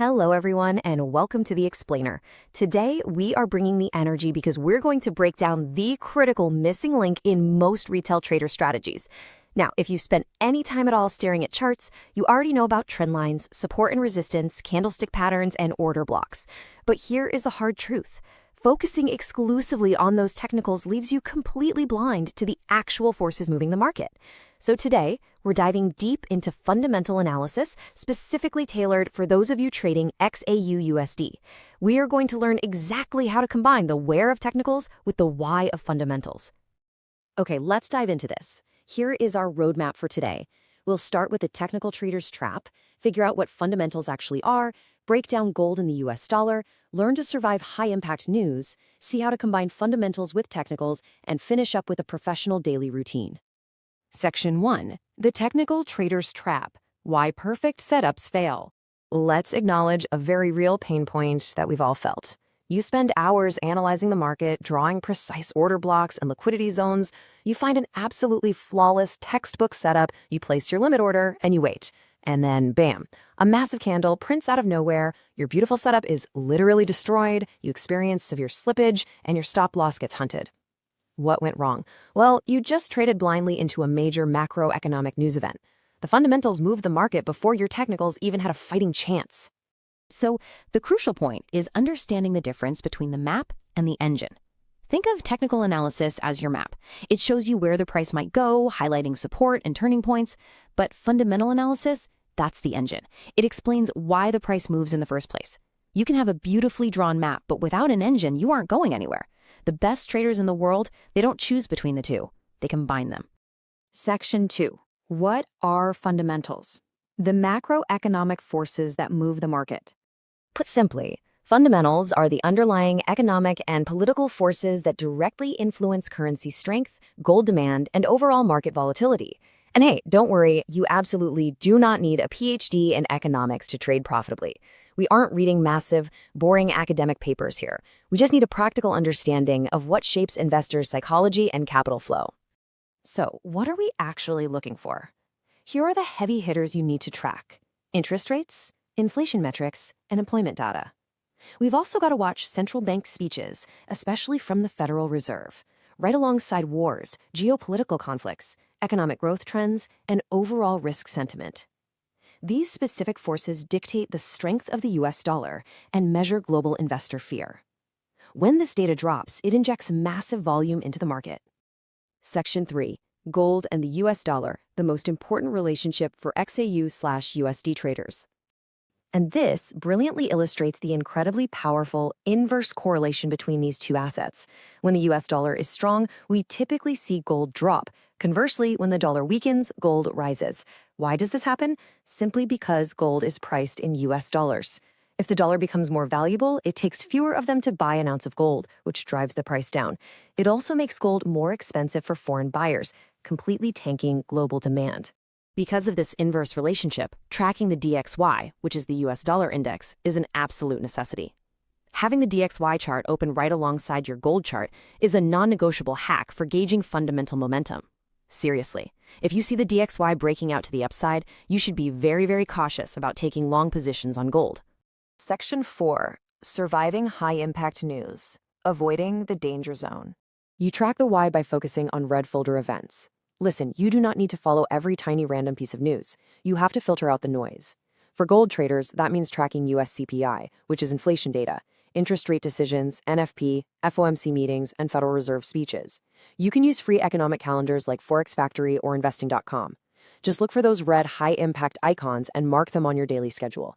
Hello, everyone, and welcome to The Explainer. Today, we are bringing the energy because we're going to break down the critical missing link in most retail trader strategies. Now, if you've spent any time at all staring at charts, you already know about trend lines, support and resistance, candlestick patterns, and order blocks. But here is the hard truth. Focusing exclusively on those technicals leaves you completely blind to the actual forces moving the market. So today, we're diving deep into fundamental analysis, specifically tailored for those of you trading XAU-USD. We are going to learn exactly how to combine the where of technicals with the why of fundamentals. Okay, let's dive into this. Here is our roadmap for today. We'll start with the technical trader's trap, figure out what fundamentals actually are, break down gold and the US dollar, learn to survive high-impact news, see how to combine fundamentals with technicals, and finish up with a professional daily routine. Section 1. The Technical Trader's Trap. Why Perfect Setups Fail. Let's acknowledge a very real pain point that we've all felt. You spend hours analyzing the market, drawing precise order blocks and liquidity zones. You find an absolutely flawless textbook setup, you place your limit order, and you wait. And then, bam, a massive candle prints out of nowhere, your beautiful setup is literally destroyed, you experience severe slippage, and your stop loss gets hunted. What went wrong? Well, you just traded blindly into a major macroeconomic news event. The fundamentals moved the market before your technicals even had a fighting chance. So, the crucial point is understanding the difference between the map and the engine. Think of technical analysis as your map. It shows you where the price might go, highlighting support and turning points. But fundamental analysis, that's the engine. It explains why the price moves in the first place. You can have a beautifully drawn map, but without an engine, you aren't going anywhere. The best traders in the world, they don't choose between the two. They combine them. Section 2. What are fundamentals? The macroeconomic forces that move the market. Put simply, fundamentals are the underlying economic and political forces that directly influence currency strength, gold demand, and overall market volatility. And hey, don't worry, you absolutely do not need a PhD in economics to trade profitably. We aren't reading massive, boring academic papers here. We just need a practical understanding of what shapes investors' psychology and capital flow. So, what are we actually looking for? Here are the heavy hitters you need to track: interest rates, inflation metrics, and employment data. We've also got to watch central bank speeches, especially from the Federal Reserve, right alongside wars, geopolitical conflicts, economic growth trends, and overall risk sentiment. These specific forces dictate the strength of the US dollar and measure global investor fear. When this data drops, it injects massive volume into the market. Section 3. Gold and the US dollar, the most important relationship for XAU/USD traders. And this brilliantly illustrates the incredibly powerful inverse correlation between these two assets. When the US dollar is strong, we typically see gold drop. Conversely, when the dollar weakens, gold rises. Why does this happen? Simply because gold is priced in US dollars. If the dollar becomes more valuable, it takes fewer of them to buy an ounce of gold, which drives the price down. It also makes gold more expensive for foreign buyers, completely tanking global demand. Because of this inverse relationship, tracking the DXY, which is the US dollar index, is an absolute necessity. Having the DXY chart open right alongside your gold chart is a non-negotiable hack for gauging fundamental momentum. Seriously, if you see the DXY breaking out to the upside, you should be very, very cautious about taking long positions on gold. Section 4. Surviving high-impact news. Avoiding the danger zone. You track the why by focusing on red folder events. Listen, you do not need to follow every tiny random piece of news. You have to filter out the noise. For gold traders, that means tracking US CPI, which is inflation data, interest rate decisions, NFP, FOMC meetings, and Federal Reserve speeches. You can use free economic calendars like Forex Factory or investing.com. Just look for those red high-impact icons and mark them on your daily schedule.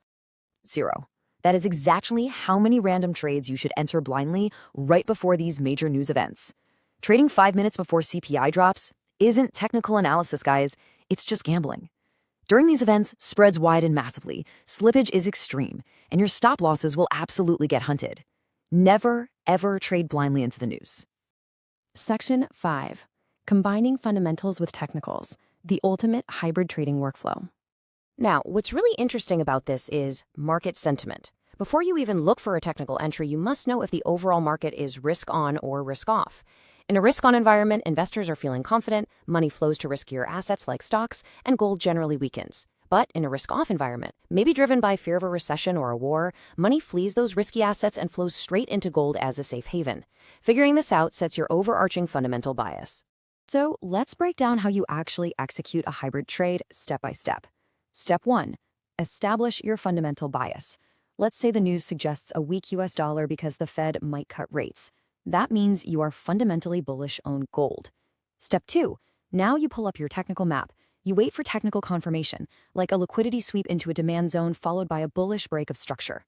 0. That is exactly how many random trades you should enter blindly right before these major news events. Trading 5 minutes before CPI drops isn't technical analysis, guys. It's just gambling. During these events, spreads widen massively, slippage is extreme, and your stop losses will absolutely get hunted. Never, ever trade blindly into the news. Section 5. Combining fundamentals with technicals, the ultimate hybrid trading workflow. Now, what's really interesting about this is market sentiment. Before you even look for a technical entry, you must know if the overall market is risk-on or risk-off. In a risk-on environment, investors are feeling confident, money flows to riskier assets like stocks, and gold generally weakens. But in a risk-off environment, maybe driven by fear of a recession or a war, money flees those risky assets and flows straight into gold as a safe haven. Figuring this out sets your overarching fundamental bias. So let's break down how you actually execute a hybrid trade step by step. Step 1. Establish your fundamental bias. Let's say the news suggests a weak US dollar because the Fed might cut rates. That means you are fundamentally bullish on gold. Step 2. Now you pull up your technical map. You wait for technical confirmation, like a liquidity sweep into a demand zone followed by a bullish break of structure.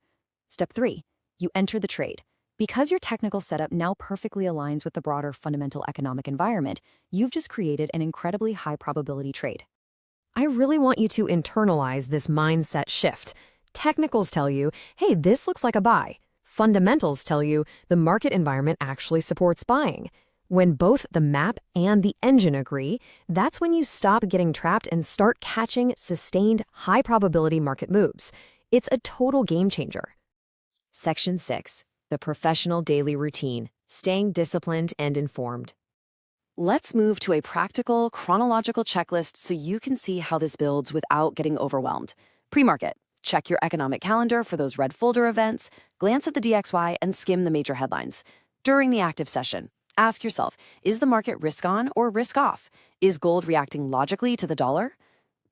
Step 3. You enter the trade. Because your technical setup now perfectly aligns with the broader fundamental economic environment, you've just created an incredibly high probability trade. I really want you to internalize this mindset shift. Technicals tell you, hey, this looks like a buy. Fundamentals tell you the market environment actually supports buying. When both the map and the engine agree, that's when you stop getting trapped and start catching sustained, high-probability market moves. It's a total game changer. Section 6. The professional daily routine, staying disciplined and informed. Let's move to a practical, chronological checklist so you can see how this builds without getting overwhelmed. Pre-market. Check your economic calendar for those red folder events, glance at the DXY, and skim the major headlines. During the active session, ask yourself, is the market risk-on or risk-off? Is gold reacting logically to the dollar?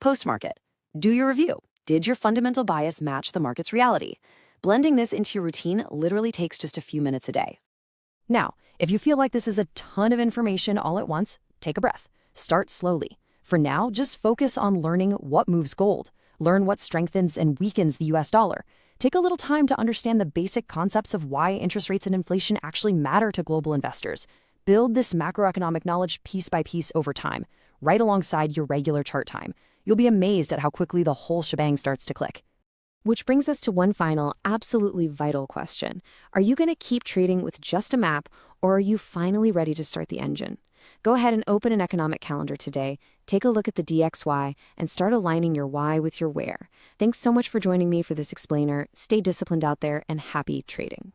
Post-market, do your review. Did your fundamental bias match the market's reality? Blending this into your routine literally takes just a few minutes a day. Now, if you feel like this is a ton of information all at once, take a breath. Start slowly. For now, just focus on learning what moves gold. Learn what strengthens and weakens the US dollar. Take a little time to understand the basic concepts of why interest rates and inflation actually matter to global investors. Build this macroeconomic knowledge piece by piece over time, right alongside your regular chart time. You'll be amazed at how quickly the whole shebang starts to click. Which brings us to one final, absolutely vital question. Are you going to keep trading with just a map, or are you finally ready to start the engine? Go ahead and open an economic calendar today, take a look at the DXY, and start aligning your why with your where. Thanks so much for joining me for this explainer. Stay disciplined out there and happy trading.